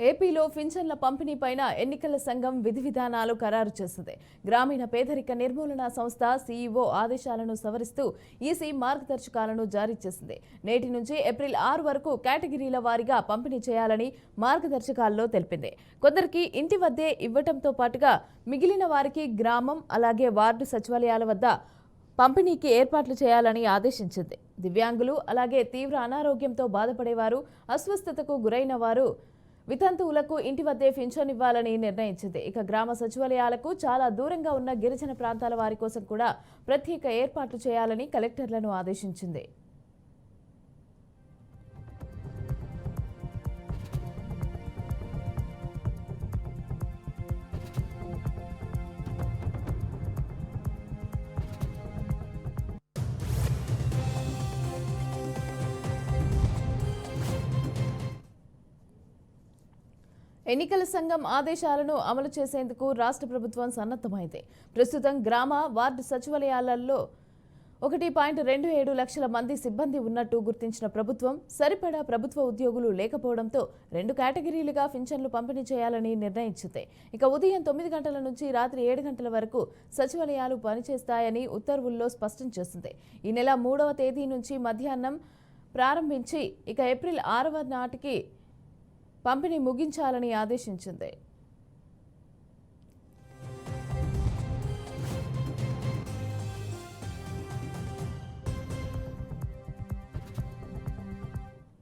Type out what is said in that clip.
ఏపీలో పింఛన్ల పంపిణీపైన ఎన్నికల సంఘం విధి విధానాలు ఖరారు చేసింది. గ్రామీణ పేదరిక నిర్మూలన సంస్థ సీఈఓ ఆదేశాలను సవరిస్తూ ఈసీ మార్గదర్శకాలను జారీ చేసింది. నేటి నుంచి ఏప్రిల్ 6 వరకు కేటగిరీల వారీగా పంపిణీ చేయాలని మార్గదర్శకాల్లో తెలిపింది. కొందరికి ఇంటి వద్దే ఇవ్వటంతో పాటుగా మిగిలిన వారికి గ్రామం అలాగే వార్డు సచివాలయాల వద్ద పంపిణీకి ఏర్పాట్లు చేయాలని ఆదేశించింది. దివ్యాంగులు అలాగే తీవ్ర అనారోగ్యంతో బాధపడేవారు, అస్వస్థతకు గురైన వారు, వితంతువులకు ఇంటి వద్దే పింఛన్ ఇవ్వాలని నిర్ణయించింది. ఇక గ్రామ సచివాలయాలకు చాలా దూరంగా ఉన్న గిరిజన ప్రాంతాల వారి కోసం కూడా ప్రత్యేక ఏర్పాట్లు చేయాలని కలెక్టర్లను ఆదేశించింది. ఎన్నికల సంఘం ఆదేశాలను అమలు చేసేందుకు రాష్ట్ర ప్రభుత్వం సన్నద్ధమైంది. ప్రస్తుతం గ్రామ, వార్డు సచివాలయాలలో 1.27 లక్షల మంది సిబ్బంది ఉన్నట్టు గుర్తించిన ప్రభుత్వం సరిపడా ప్రభుత్వ ఉద్యోగులు లేకపోవడంతో 2 కేటగిరీలుగా పింఛన్లు పంపిణీ చేయాలని నిర్ణయించింది. ఇక ఉదయం 9 గంటల నుంచి రాత్రి 7 గంటల వరకు సచివాలయాలు పనిచేస్తాయని ఉత్తర్వుల్లో స్పష్టం చేసింది. ఈ నెల 3వ తేదీ నుంచి మధ్యాహ్నం ప్రారంభించి ఇక ఏప్రిల్ 6వ నాటికి పంపిణీ ముగించాలని ఆదేశించింది.